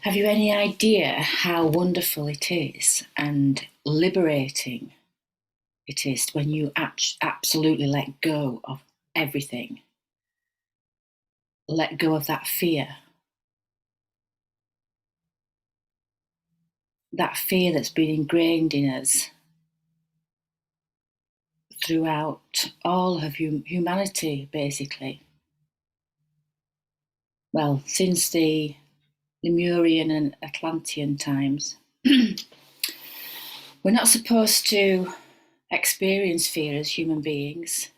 Have you any idea how wonderful it is and liberating it is when you absolutely let go of everything? Let go of that fear that's been ingrained in us throughout all of humanity, basically. Well, since the Lemurian and Atlantean times. We're not supposed to experience fear as human beings.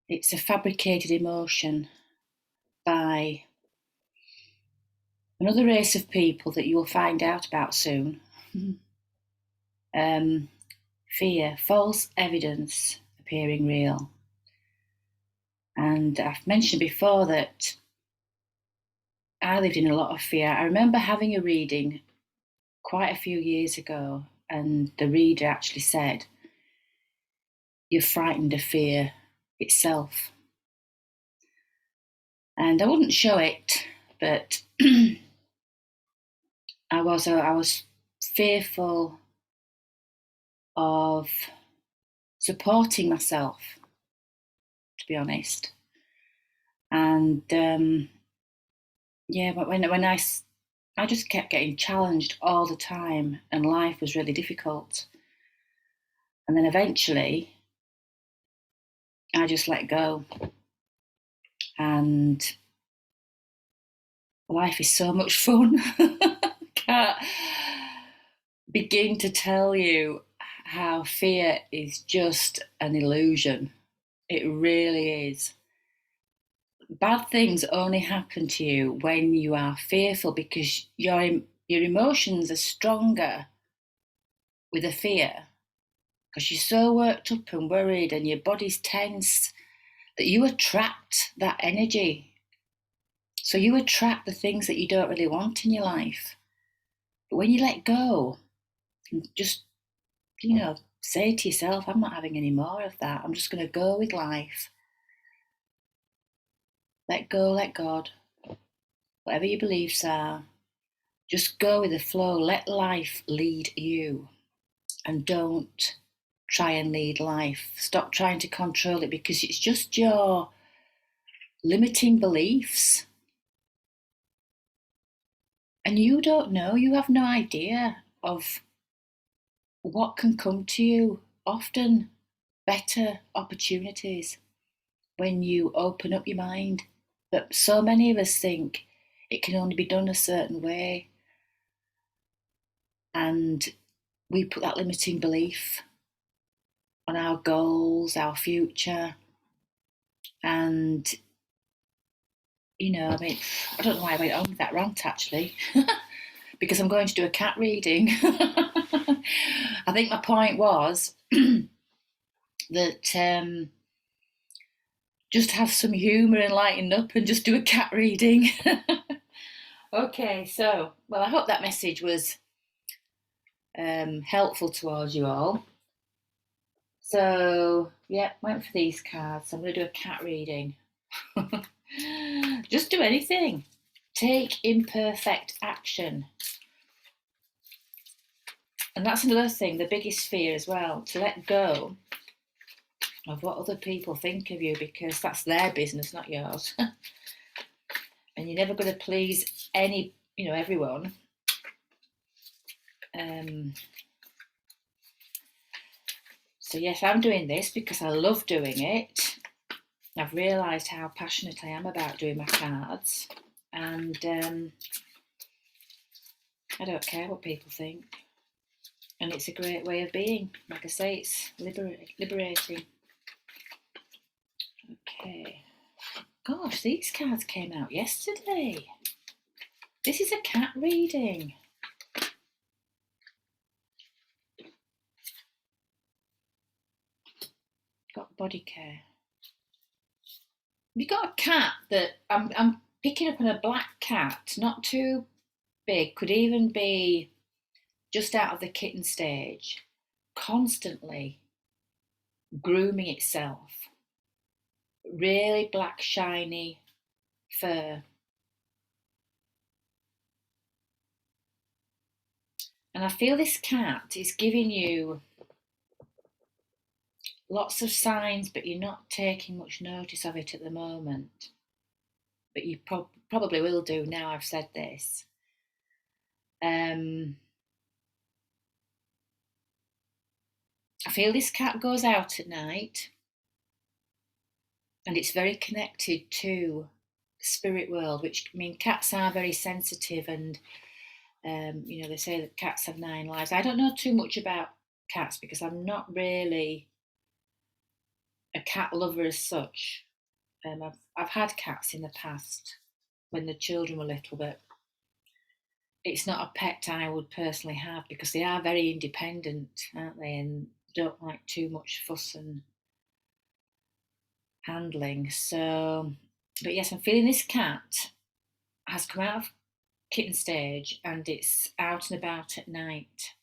It's a fabricated emotion by another race of people that you will find out about soon. Fear, false evidence appearing real. And I've mentioned before that I lived in a lot of fear. I remember having a reading quite a few years ago, and the reader actually said, "You're frightened of fear itself." And I wouldn't show it, but I was fearful of supporting myself, to be honest. And but when I just kept getting challenged all the time, and life was really difficult. And then eventually, I just let go, and life is so much fun. Can't begin to tell you how fear is just an illusion. It really is. Bad things only happen to you when you are fearful, because your emotions are stronger with a fear, because you're so worked up and worried and your body's tense that you attract that energy. So you attract the things that you don't really want in your life. But when you let go and just, say to yourself, I'm not having any more of that. I'm just going to go with life. Let go, let God. Whatever your beliefs are, just go with the flow. Let life lead you. And don't try and lead life. Stop trying to control it, because it's just your limiting beliefs. And you don't know, you have no idea of what can come to you. Often better opportunities when you open up your mind. But so many of us think it can only be done a certain way. And we put that limiting belief on our goals, our future. And, I don't know why I went on with that rant actually, because I'm going to do a cat reading. I think my point was that just have some humour and lighten up and just do a cat reading. Okay, so, I hope that message was helpful towards you all. So, went for these cards. I'm going to do a cat reading. Just do anything. Take imperfect action. And that's another thing, the biggest fear as well, to let go of what other people think of you, because that's their business, not yours. And you're never going to please everyone. So yes, I'm doing this because I love doing it. I've realised how passionate I am about doing my cards, and I don't care what people think. And it's a great way of being. Like I say, it's liberating. Okay. Gosh, these cards came out yesterday. This is a cat reading. Got body care. You've got a cat that I'm picking up on, a black cat, not too big, could even be just out of the kitten stage, constantly grooming itself. Really black, shiny fur. And I feel this cat is giving you lots of signs, but you're not taking much notice of it at the moment. But you probably will do now I've said this. I feel this cat goes out at night and it's very connected to the spirit world, which I mean, cats are very sensitive, and they say that cats have 9 lives. I don't know too much about cats because I'm not really a cat lover as such. I've had cats in the past when the children were little, but it's not a pet I would personally have because they are very independent, aren't they? And don't like too much fuss and handling. So, but yes, I'm feeling this cat has come out of kitten stage and it's out and about at night.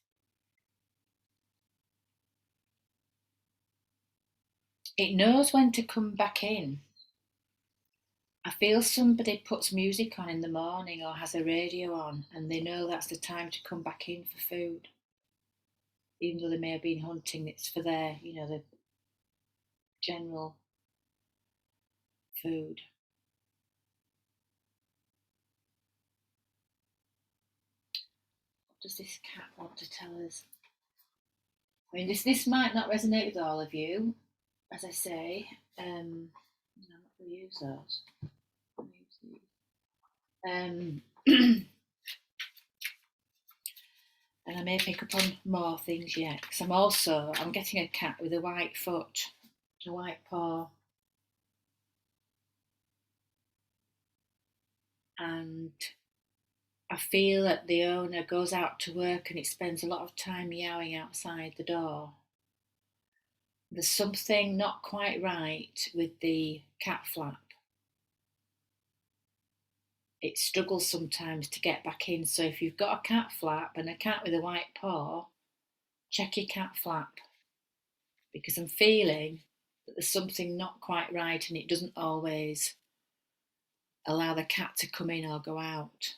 It knows when to come back in. I feel somebody puts music on in the morning or has a radio on and they know that's the time to come back in for food. Even though they may have been hunting, it's for their, the general food. What does this cat want to tell us? I mean, this might not resonate with all of you, as I say. I'm not going to use those. Um, and I may pick up on more things yet because I'm getting a cat with a white foot, a white paw, and I feel that the owner goes out to work and it spends a lot of time meowing outside the door. There's something not quite right with the cat flap. It struggles sometimes to get back in. So if you've got a cat flap and a cat with a white paw, check your cat flap because I'm feeling that there's something not quite right and it doesn't always allow the cat to come in or go out.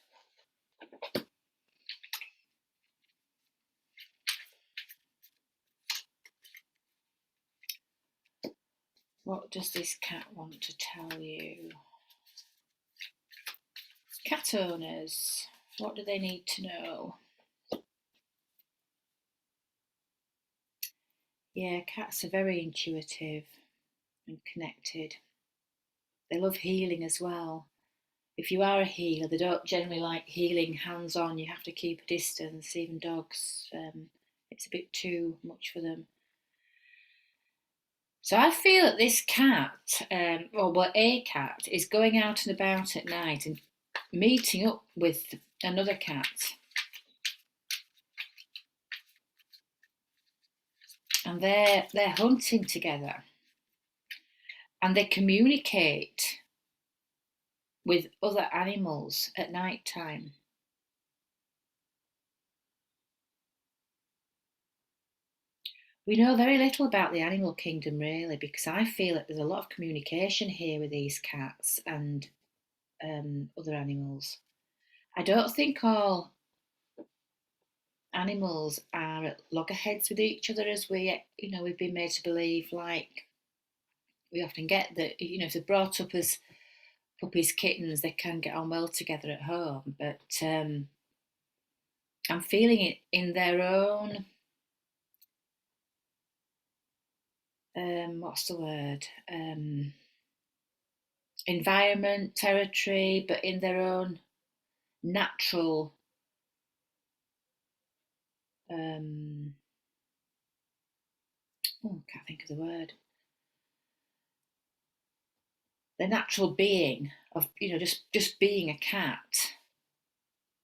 What does this cat want to tell you? Cat owners, what do they need to know? Yeah, cats are very intuitive and connected. They love healing as well. If you are a healer, they don't generally like healing hands on. You have to keep a distance. Even dogs, it's a bit too much for them. So I feel that this cat, a cat, is going out and about at night and meeting up with another cat. And they're hunting together. And they communicate with other animals at night time. We know very little about the animal kingdom really because I feel that there's a lot of communication here with these cats and other animals. I don't think all animals are at loggerheads with each other as we've been made to believe. Like we often get that if they're brought up as puppies, kittens, they can get on well together at home. But I'm feeling it in their own. What's the word? Environment, territory, but in their own natural can't think of the word. Their natural being of just being a cat.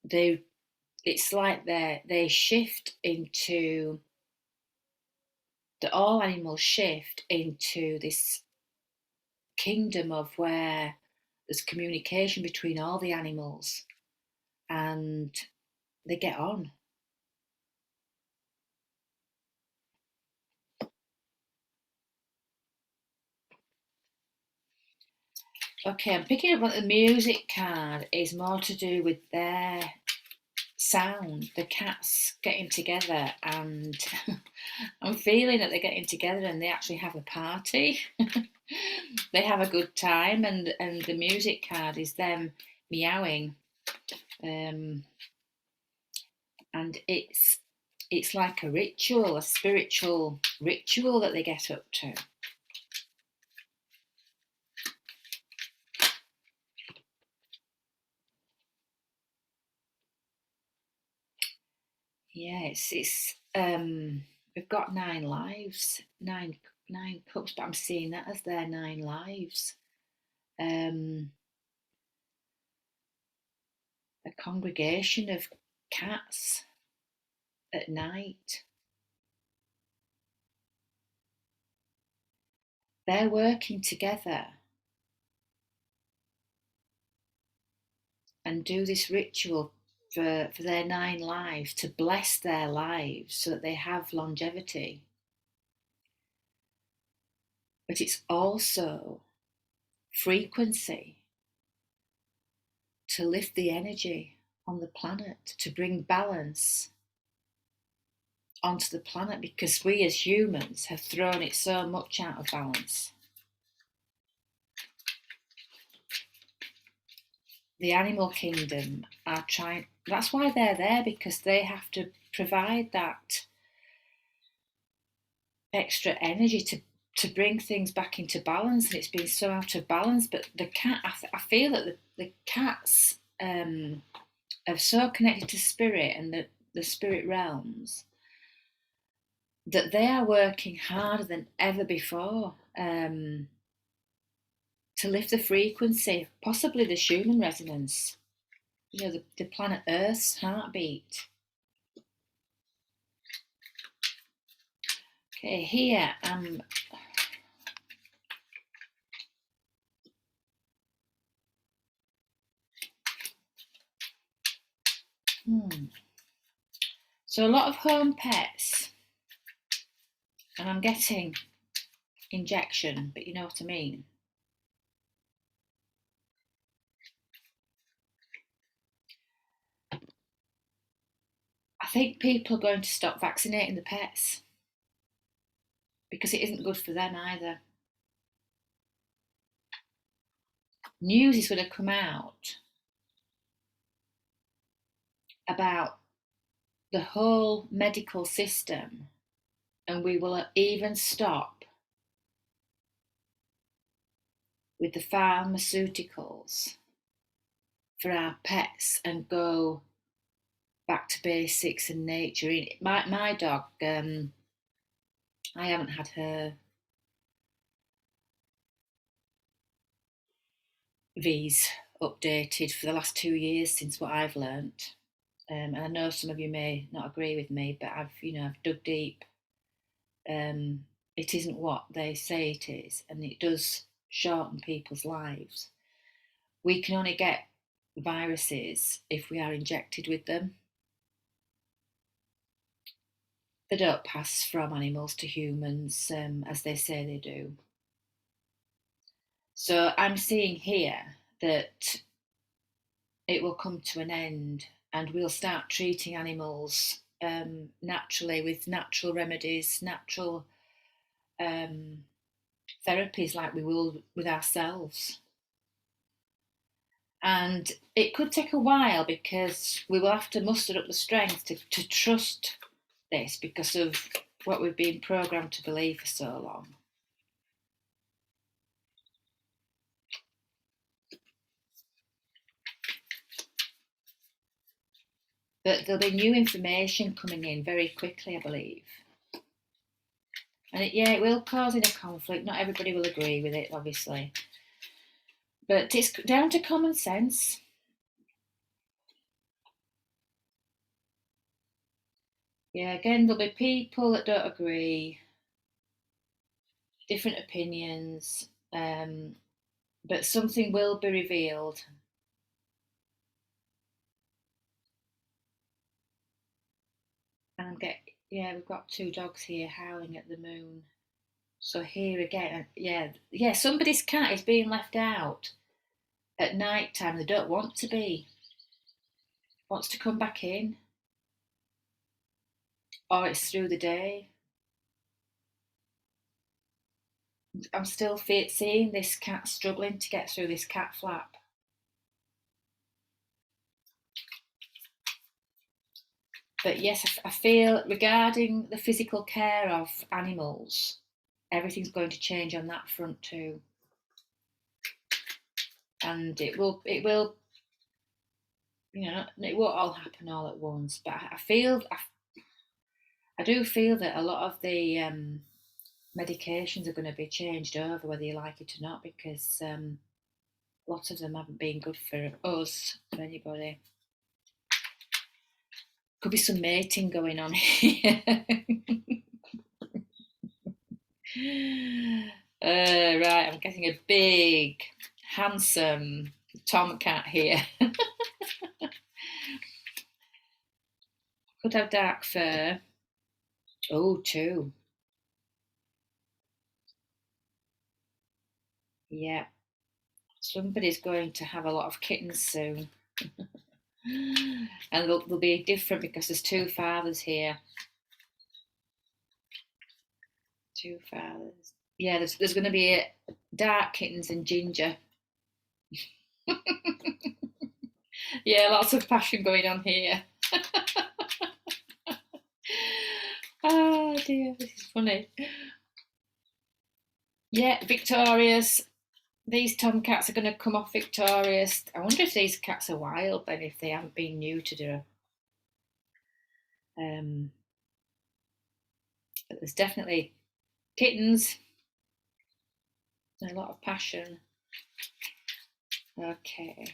It's like they shift into that all animals shift into this kingdom of where there's communication between all the animals and they get on. Okay, I'm picking up what the music card is more to do with their sound, the cats getting together, and I'm feeling that they're getting together and they actually have a party. They have a good time, and the music card is them meowing, um, and it's like a ritual, a spiritual ritual that they get up to. Yeah, it's we've got 9 lives, nine cups, but I'm seeing that as their 9 lives. Um, a congregation of cats at night. They're working together and do this ritual for their 9 lives to bless their lives so that they have longevity. But it's also frequency to lift the energy on the planet, to bring balance onto the planet, because we as humans have thrown it so much out of balance. The animal kingdom are trying, that's why they're there, because they have to provide that extra energy to bring things back into balance, and it's been so out of balance. But the cat, I feel that the cats are so connected to spirit and the spirit realms that they are working harder than ever before, to lift the frequency, possibly the Schumann resonance, the planet Earth's heartbeat. Okay, here so a lot of home pets, and I'm getting injection, but you know what I mean. I think people are going to stop vaccinating the pets because it isn't good for them either. News is going to come out about the whole medical system, and we will even stop with the pharmaceuticals for our pets and go back to basics and nature. My dog, I haven't had her V's updated for the last 2 years since what I've learnt. And I know some of you may not agree with me, but I've dug deep. It isn't what they say it is, and it does shorten people's lives. We can only get viruses if we are injected with them. They don't pass from animals to humans, as they say they do. So I'm seeing here that it will come to an end, and we'll start treating animals naturally with natural remedies, natural therapies, like we will with ourselves. And it could take a while because we will have to muster up the strength to trust this because of what we've been programmed to believe for so long. But there'll be new information coming in very quickly, I believe. And it will cause a conflict. Not everybody will agree with it, obviously. But it's down to common sense. Yeah, again, there'll be people that don't agree, different opinions, but something will be revealed. And we've got 2 dogs here howling at the moon. So here again, yeah, somebody's cat is being left out at night time. They don't want to be. wants to come back in, or it's through the day. I'm still seeing this cat struggling to get through this cat flap. But yes, I feel regarding the physical care of animals, everything's going to change on that front too. And it will, it won't all happen all at once. But I do feel that a lot of the medications are going to be changed over, whether you like it or not, because lots of them haven't been good for us, for anybody. Could be some mating going on here. Right, I'm getting a big, handsome tomcat here. Could have dark fur. Oh, two. Yeah. Somebody's going to have a lot of kittens soon. And they'll be different because there's two fathers here. Two fathers. Yeah, there's going to be dark kittens and ginger. Yeah, lots of passion going on here. Oh dear, this is funny. Yeah, victorious. These tomcats are going to come off victorious. I wonder if these cats are wild then, if they haven't been neutered. But there's definitely kittens. A lot of passion. Okay.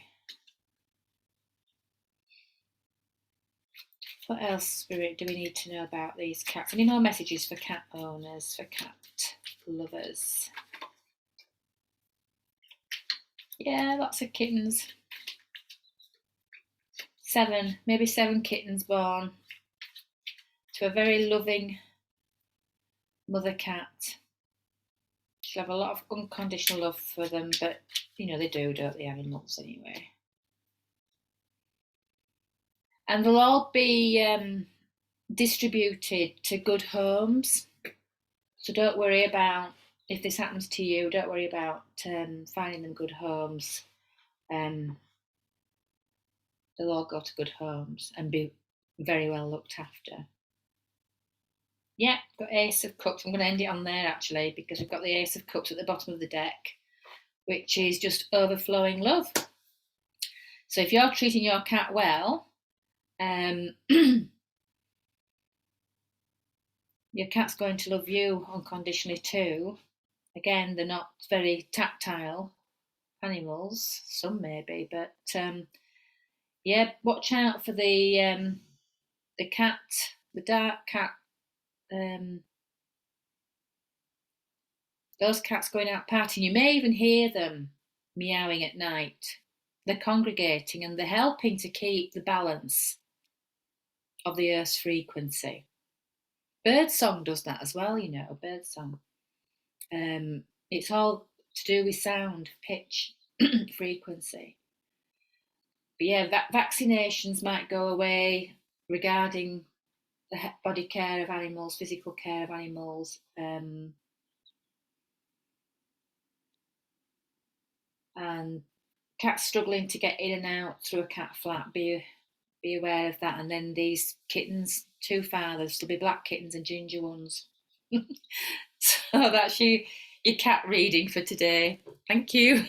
What else, Spirit, do we need to know about these cats? Any more messages for cat owners, for cat lovers? Yeah, lots of kittens. 7, maybe 7 kittens born to a very loving mother cat. She'll have a lot of unconditional love for them, but they do, don't the animals anyway? And they'll all be distributed to good homes. So don't worry about, if this happens to you, don't worry about finding them good homes. They'll all go to good homes and be very well looked after. Yeah, got Ace of Cups. I'm going to end it on there actually, because we've got the Ace of Cups at the bottom of the deck, which is just overflowing love. So if you're treating your cat well, your cat's going to love you unconditionally too. Again, they're not very tactile animals, some maybe, but yeah, watch out for the cat, the dark cat. Those cats going out partying, you may even hear them meowing at night. They're congregating and they're helping to keep the balance of the Earth's frequency. Birdsong does that as well, birdsong. It's all to do with sound, pitch, frequency. But yeah, vaccinations might go away regarding the body care of animals, physical care of animals. And cats struggling to get in and out through a cat flap, be aware of that. And then these kittens, 2 fathers, there'll be black kittens and ginger ones. So that's your cat reading for today. Thank you.